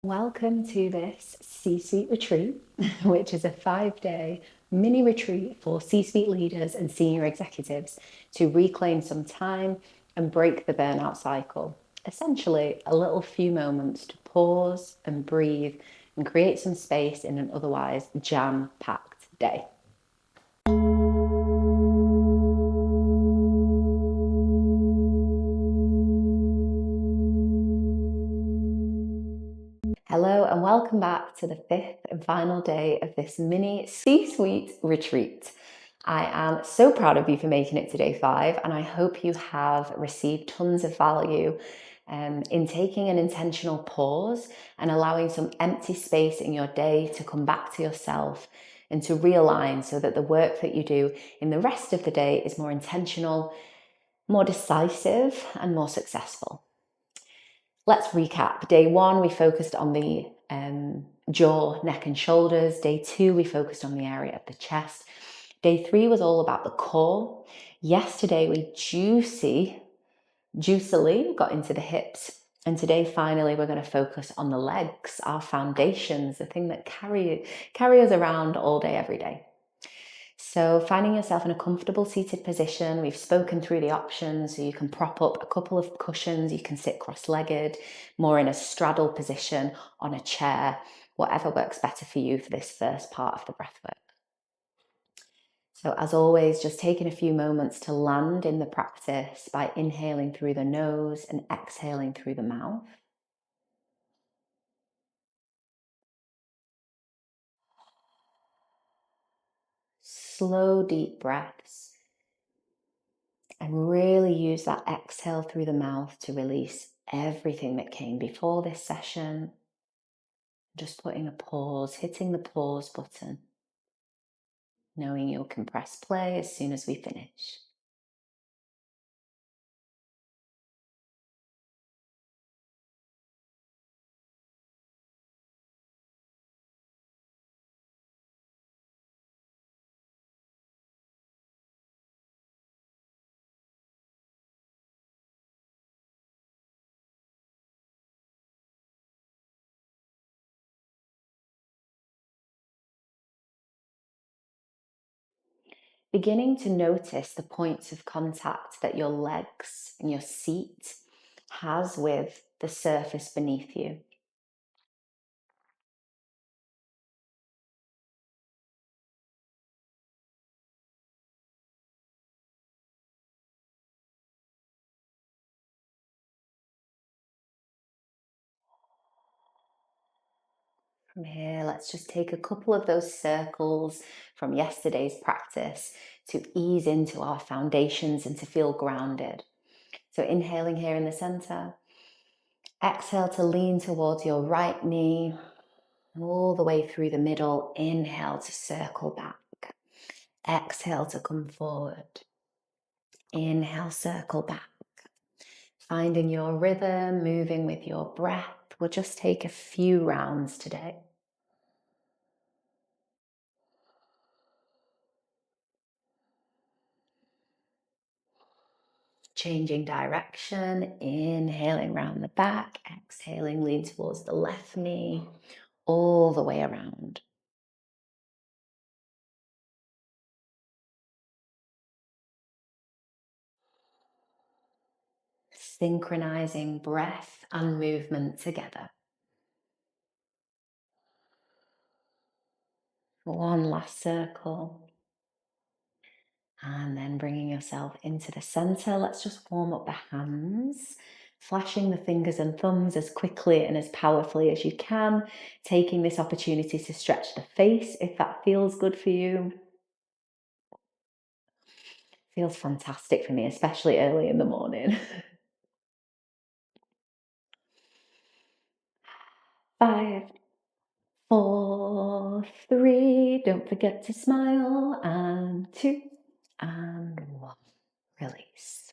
Welcome to this C-suite retreat, which is a 5-day mini retreat for C-suite leaders and senior executives to reclaim some time and break the burnout cycle. Essentially, a little few moments to pause and breathe and create some space in an otherwise jam-packed day. Hello and welcome back to the 5th and final day of this mini C-suite retreat. I am so proud of you for making it to day 5, and I hope you have received tons of value in taking an intentional pause and allowing some empty space in your day to come back to yourself and to realign so that the work that you do in the rest of the day is more intentional, more decisive, and more successful. Let's recap. Day 1, we focused on the jaw, neck and shoulders. Day 2, we focused on the area of the chest. Day 3 was all about the core. Yesterday, we juicily got into the hips. And today, finally, we're going to focus on the legs, our foundations, the thing that carry us around all day, every day. So finding yourself in a comfortable seated position, we've spoken through the options, so you can prop up a couple of cushions, you can sit cross-legged, more in a straddle position on a chair, whatever works better for you for this first part of the breathwork. So as always, just taking a few moments to land in the practice by inhaling through the nose and exhaling through the mouth. Slow, deep breaths. And really use that exhale through the mouth to release everything that came before this session. Just putting a pause, hitting the pause button, knowing you can press play as soon as we finish. Beginning to notice the points of contact that your legs and your seat has with the surface beneath you. From here, let's just take a couple of those circles from yesterday's practice to ease into our foundations and to feel grounded. So inhaling here in the center. Exhale to lean towards your right knee, all the way through the middle. Inhale to circle back. Exhale to come forward. Inhale, circle back. Finding your rhythm, moving with your breath. We'll just take a few rounds today. Changing direction, inhaling round the back, exhaling, lean towards the left knee, all the way around. Synchronizing breath and movement together. One last circle. And then bringing yourself into the center. Let's just warm up the hands, flashing the fingers and thumbs as quickly and as powerfully as you can, taking this opportunity to stretch the face if that feels good for you. Feels fantastic for me, especially early in the morning. 5, 4, 3, don't forget to smile, and 2, and 1. Release.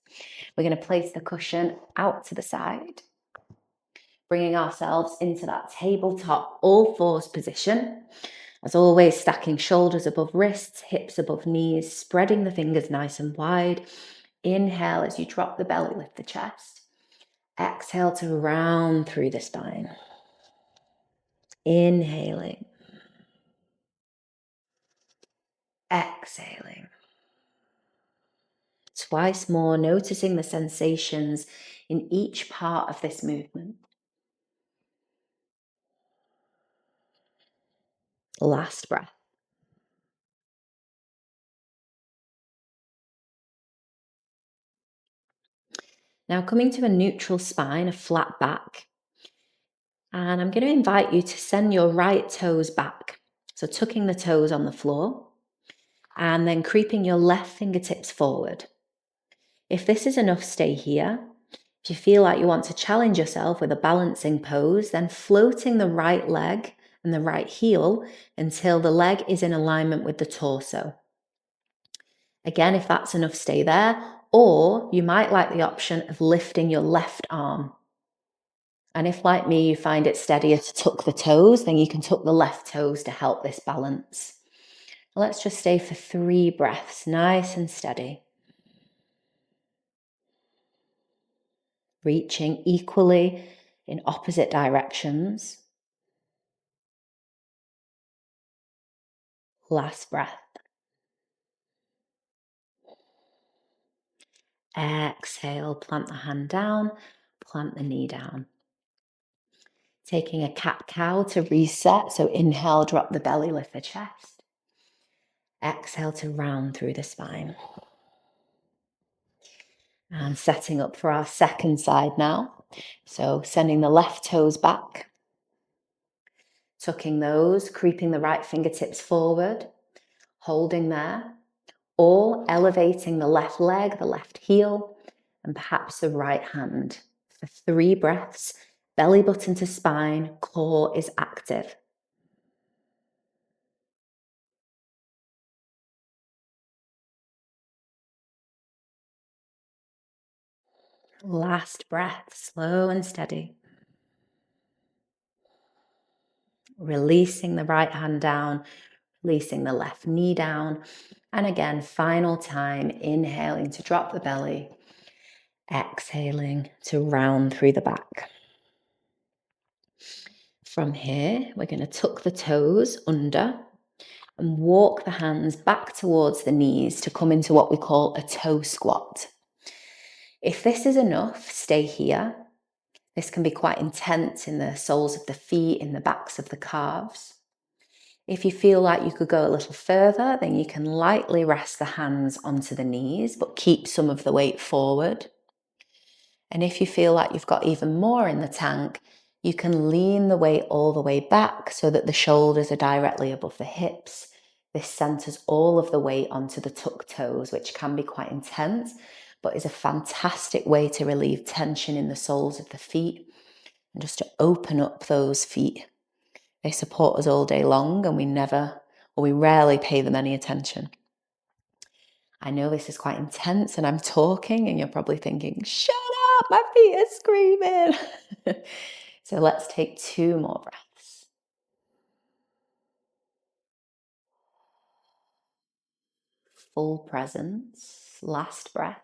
We're going to place the cushion out to the side, bringing ourselves into that tabletop all fours position. As always, stacking shoulders above wrists, hips above knees, spreading the fingers nice and wide. Inhale as you drop the belly, lift the chest. Exhale to round through the spine. Inhaling. Exhaling. Twice more, noticing the sensations in each part of this movement. Last breath. Now coming to a neutral spine, a flat back. And I'm going to invite you to send your right toes back. So tucking the toes on the floor and then creeping your left fingertips forward. If this is enough, stay here. If you feel like you want to challenge yourself with a balancing pose, then floating the right leg and the right heel until the leg is in alignment with the torso. Again, if that's enough, stay there. Or you might like the option of lifting your left arm. And if, like me, you find it steadier to tuck the toes, then you can tuck the left toes to help this balance. Let's just stay for 3 breaths, nice and steady. Reaching equally in opposite directions. Last breath. Exhale, plant the hand down, plant the knee down. Taking a cat-cow to reset. So inhale, drop the belly, lift the chest. Exhale to round through the spine. And setting up for our second side now. So sending the left toes back. Tucking those, creeping the right fingertips forward. Holding there. Or elevating the left leg, the left heel, and perhaps the right hand. For 3 breaths, belly button to spine, core is active. Last breath, slow and steady. Releasing the right hand down, releasing the left knee down. And again, final time, inhaling to drop the belly, exhaling to round through the back. From here, we're going to tuck the toes under and walk the hands back towards the knees to come into what we call a toe squat. If this is enough, stay here. This can be quite intense in the soles of the feet, in the backs of the calves. If you feel like you could go a little further, then you can lightly rest the hands onto the knees, but keep some of the weight forward. And if you feel like you've got even more in the tank, you can lean the weight all the way back so that the shoulders are directly above the hips. This centers all of the weight onto the tucked toes, which can be quite intense, but is a fantastic way to relieve tension in the soles of the feet and just to open up those feet. They support us all day long and we rarely pay them any attention. I know this is quite intense and I'm talking and you're probably thinking, shut up, my feet are screaming. So let's take 2 more breaths. Full presence. Last breath.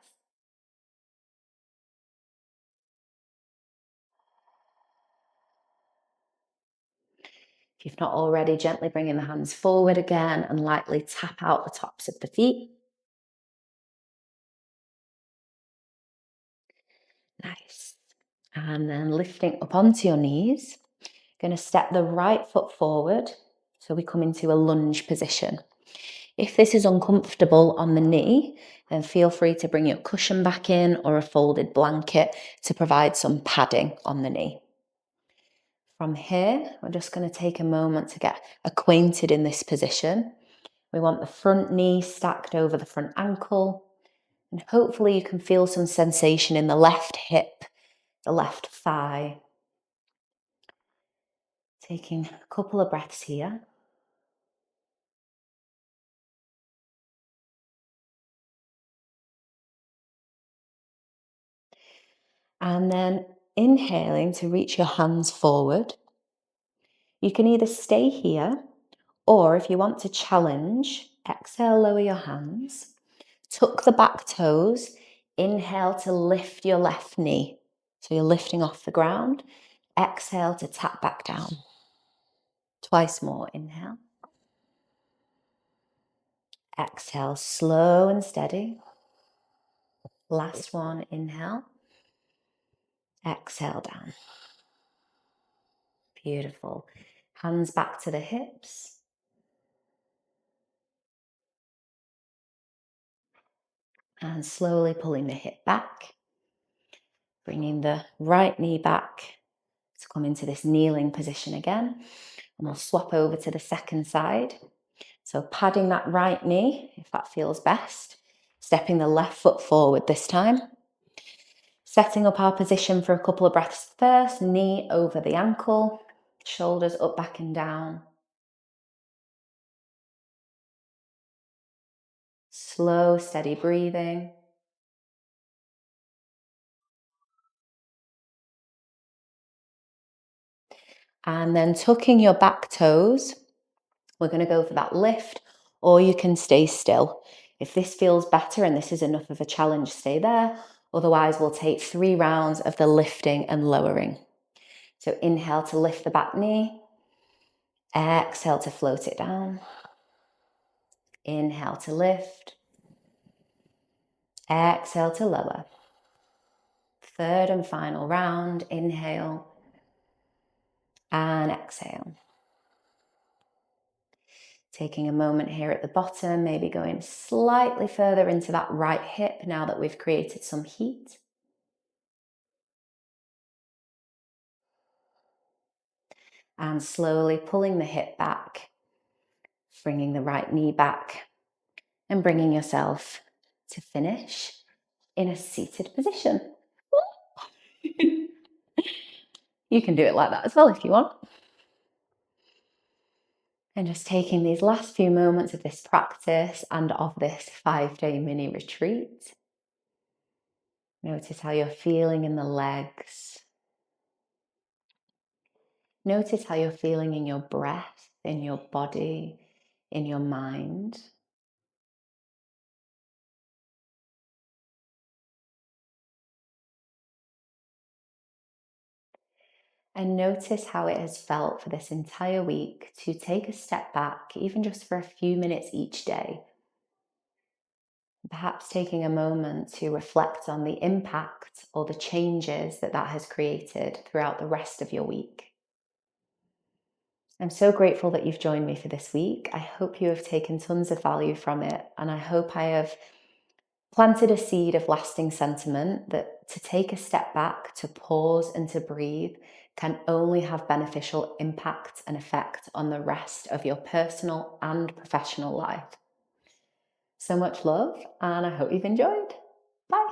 If you've not already, gently bringing the hands forward again and lightly tap out the tops of the feet. Nice. And then lifting up onto your knees. Going to step the right foot forward. So we come into a lunge position. If this is uncomfortable on the knee, then feel free to bring your cushion back in or a folded blanket to provide some padding on the knee. From here, we're just going to take a moment to get acquainted in this position. We want the front knee stacked over the front ankle, and hopefully you can feel some sensation in the left hip, the left thigh. Taking a couple of breaths here. And then inhaling to reach your hands forward. You can either stay here, or if you want to challenge, exhale, lower your hands, tuck the back toes, inhale to lift your left knee. So you're lifting off the ground, exhale to tap back down. Twice more. Inhale. Exhale, slow and steady. Last one. Inhale. Exhale down. Beautiful. Hands back to the hips. And slowly pulling the hip back. Bringing the right knee back to come into this kneeling position again. And we'll swap over to the second side. So padding that right knee, if that feels best. Stepping the left foot forward this time. Setting up our position for a couple of breaths first. Knee over the ankle. Shoulders up, back and down. Slow, steady breathing. And then tucking your back toes. We're going to go for that lift, or you can stay still. If this feels better and this is enough of a challenge, stay there. Otherwise, we'll take 3 rounds of the lifting and lowering. So inhale to lift the back knee. Exhale to float it down. Inhale to lift. Exhale to lower. Third and final round. Inhale and exhale. Taking a moment here at the bottom, maybe going slightly further into that right hip now that we've created some heat. And slowly pulling the hip back, bringing the right knee back, and bringing yourself to finish in a seated position. You can do it like that as well if you want. And just taking these last few moments of this practice and of this 5-day mini retreat. Notice how you're feeling in the legs. Notice how you're feeling in your breath, in your body, in your mind. And notice how it has felt for this entire week to take a step back, even just for a few minutes each day. Perhaps taking a moment to reflect on the impact or the changes that has created throughout the rest of your week. I'm so grateful that you've joined me for this week. I hope you have taken tons of value from it, and I hope I have planted a seed of lasting sentiment that to take a step back, to pause and to breathe can only have beneficial impact and effect on the rest of your personal and professional life. So much love, and I hope you've enjoyed. Bye.